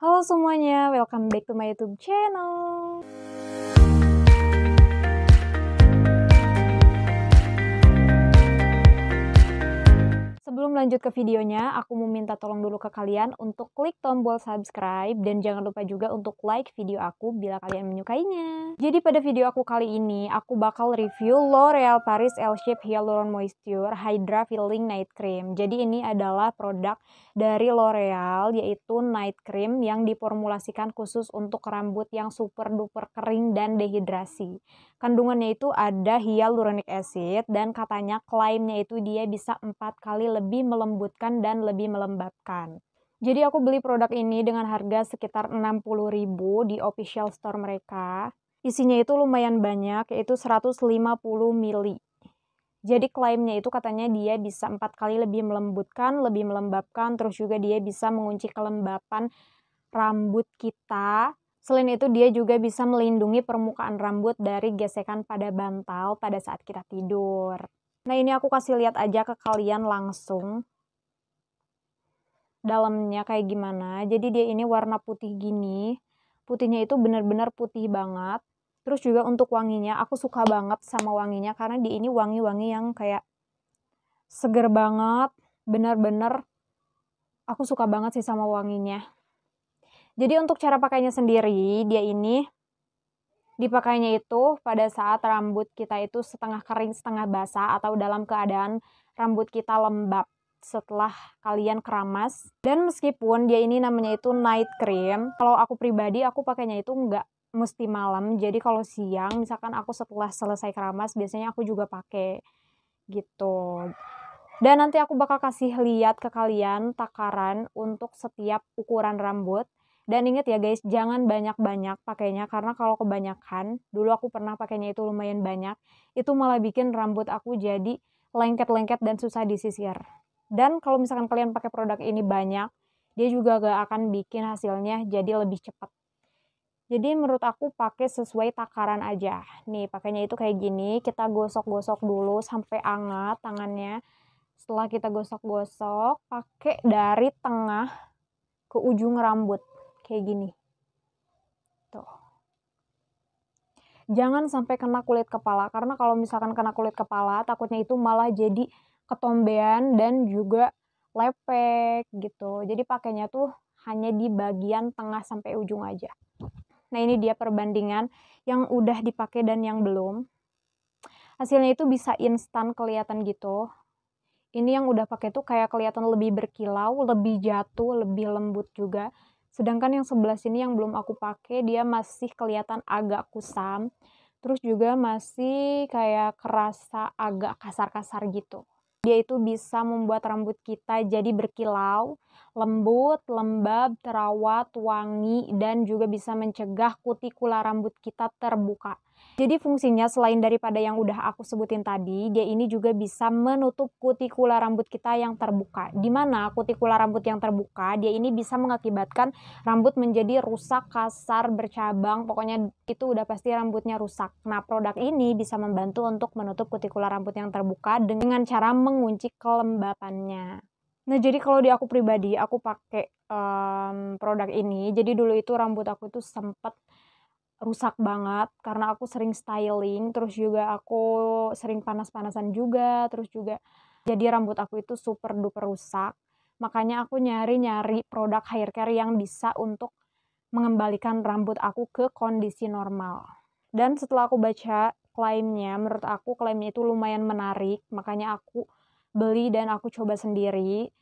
Halo semuanya, welcome back to my YouTube channel. Sebelum lanjut ke videonya, aku mau minta tolong dulu ke kalian untuk klik tombol subscribe dan jangan lupa juga untuk like video aku bila kalian menyukainya. Jadi pada video aku kali ini, aku bakal review L'Oreal Paris Elle-Shape Hyaluron Moisture Hydra Filling Night Cream. Jadi ini adalah produk dari L'Oreal, yaitu night cream yang diformulasikan khusus untuk rambut yang super duper kering dan dehidrasi. Kandungannya itu ada hyaluronic acid dan katanya klaimnya itu dia bisa 4 kali lebih melembutkan dan lebih melembabkan. Jadi aku beli produk ini dengan harga sekitar 60.000 di official store mereka. Isinya itu lumayan banyak, yaitu 150 ml. Jadi klaimnya itu katanya dia bisa 4 kali lebih melembutkan, lebih melembabkan, terus juga dia bisa mengunci kelembapan rambut kita. Selain itu dia juga bisa melindungi permukaan rambut dari gesekan pada bantal pada saat kita tidur. Nah ini aku kasih lihat aja ke kalian langsung dalamnya kayak gimana. Jadi dia ini warna putih gini. Putihnya itu benar-benar putih banget. Terus juga untuk wanginya, aku suka banget sama wanginya karena dia ini wangi-wangi yang kayak seger banget. Benar-benar aku suka banget sih sama wanginya. Jadi untuk cara pakainya sendiri, dia ini dipakainya itu pada saat rambut kita itu setengah kering, setengah basah, atau dalam keadaan rambut kita lembab setelah kalian keramas. Dan meskipun dia ini namanya itu night cream, kalau aku pribadi aku pakainya itu nggak mesti malam. Jadi kalau siang, misalkan aku setelah selesai keramas, biasanya aku juga pakai gitu. Dan nanti aku bakal kasih lihat ke kalian takaran untuk setiap ukuran rambut. Dan inget ya guys, jangan banyak-banyak pakainya karena kalau kebanyakan, dulu aku pernah pakainya itu lumayan banyak, itu malah bikin rambut aku jadi lengket-lengket dan susah disisir. Dan kalau misalkan kalian pakai produk ini banyak, dia juga gak akan bikin hasilnya jadi lebih cepat. Jadi menurut aku pakai sesuai takaran aja. Nih pakainya itu kayak gini, kita gosok-gosok dulu sampai hangat tangannya. Setelah kita gosok-gosok, pakai dari tengah ke ujung rambut kayak gini. Tuh. Jangan sampai kena kulit kepala karena kalau misalkan kena kulit kepala takutnya itu malah jadi ketombean dan juga lepek gitu. Jadi pakainya tuh hanya di bagian tengah sampai ujung aja. Nah, ini dia perbandingan yang udah dipakai dan yang belum. Hasilnya itu bisa instan kelihatan gitu. Ini yang udah pakai tuh kayak kelihatan lebih berkilau, lebih jatuh, lebih lembut juga. Sedangkan yang sebelah sini yang belum aku pakai, dia masih kelihatan agak kusam. Terus juga masih kayak kerasa agak kasar-kasar gitu. Dia itu bisa membuat rambut kita jadi berkilau, lembut, lembab, terawat, wangi, dan juga bisa mencegah kutikula rambut kita terbuka. Jadi fungsinya selain daripada yang udah aku sebutin tadi, dia ini juga bisa menutup kutikula rambut kita yang terbuka. Di mana kutikula rambut yang terbuka, dia ini bisa mengakibatkan rambut menjadi rusak, kasar, bercabang, pokoknya itu udah pasti rambutnya rusak. Nah, produk ini bisa membantu untuk menutup kutikula rambut yang terbuka dengan cara mengunci kelembapannya. Nah, jadi kalau di aku pribadi, aku pakai produk ini. Jadi dulu itu rambut aku tuh sempet rusak banget karena aku sering styling, terus juga aku sering panas-panasan juga, terus juga jadi rambut aku itu super duper rusak. Makanya aku nyari-nyari produk hair care yang bisa untuk mengembalikan rambut aku ke kondisi normal. Dan setelah aku baca klaimnya, menurut aku klaimnya itu lumayan menarik, makanya aku beli dan aku coba sendiri.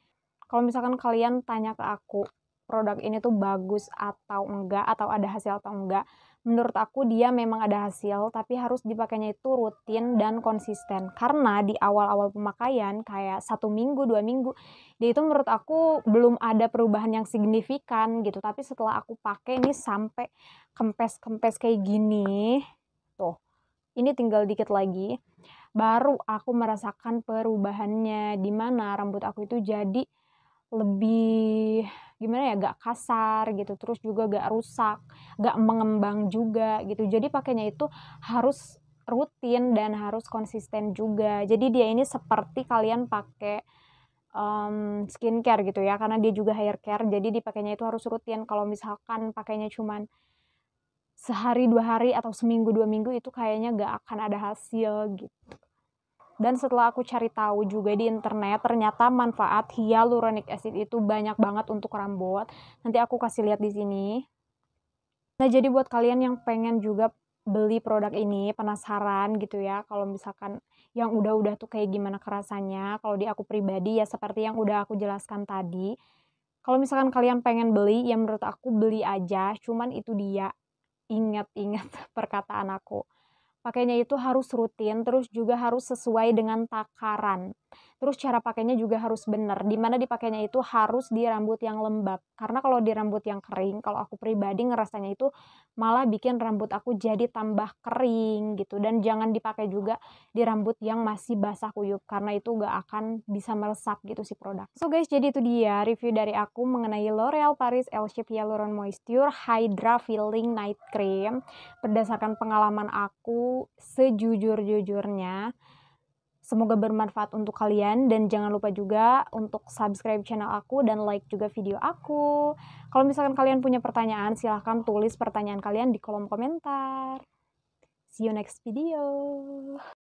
Kalau misalkan kalian tanya ke aku, produk ini tuh bagus atau enggak, atau ada hasil atau enggak, menurut aku dia memang ada hasil, tapi harus dipakainya itu rutin dan konsisten. Karena di awal-awal pemakaian, kayak 1 minggu, 2 minggu, dia itu menurut aku belum ada perubahan yang signifikan gitu. Tapi setelah aku pakai ini sampai kempes-kempes kayak gini, tuh, ini tinggal dikit lagi, baru aku merasakan perubahannya, dimana rambut aku itu jadi lebih gimana ya, gak kasar gitu, terus juga gak rusak, gak mengembang juga gitu. Jadi pakainya itu harus rutin dan harus konsisten juga. Jadi dia ini seperti kalian pakai skincare gitu ya, karena dia juga hair care, jadi dipakainya itu harus rutin. Kalau misalkan pakainya cuman sehari 2 hari atau seminggu 2 minggu itu kayaknya nggak akan ada hasil gitu. Dan setelah aku cari tahu juga di internet, ternyata manfaat hyaluronic acid itu banyak banget untuk rambut. Nanti aku kasih lihat di sini. Nah, jadi buat kalian yang pengen juga beli produk ini, penasaran gitu ya, kalau misalkan yang udah-udah tuh kayak gimana kerasanya, kalau di aku pribadi ya seperti yang udah aku jelaskan tadi. Kalau misalkan kalian pengen beli, ya menurut aku beli aja, cuman itu dia, ingat-ingat perkataan aku. Pakainya itu harus rutin, terus juga harus sesuai dengan takaran. Terus cara pakainya juga harus benar, di mana dipakainya itu harus di rambut yang lembab. Karena kalau di rambut yang kering, kalau aku pribadi ngerasanya itu malah bikin rambut aku jadi tambah kering gitu. Dan jangan dipakai juga di rambut yang masih basah kuyup, karena itu nggak akan bisa meresap gitu si produk. So guys, jadi itu dia review dari aku mengenai L'Oreal Paris Elle-Shape Hyaluronic Moisture Hydra Filling Night Cream. Berdasarkan pengalaman aku sejujur-jujurnya, semoga bermanfaat untuk kalian dan jangan lupa juga untuk subscribe channel aku dan like juga video aku. Kalau misalkan kalian punya pertanyaan, silahkan tulis pertanyaan kalian di kolom komentar. See you next video.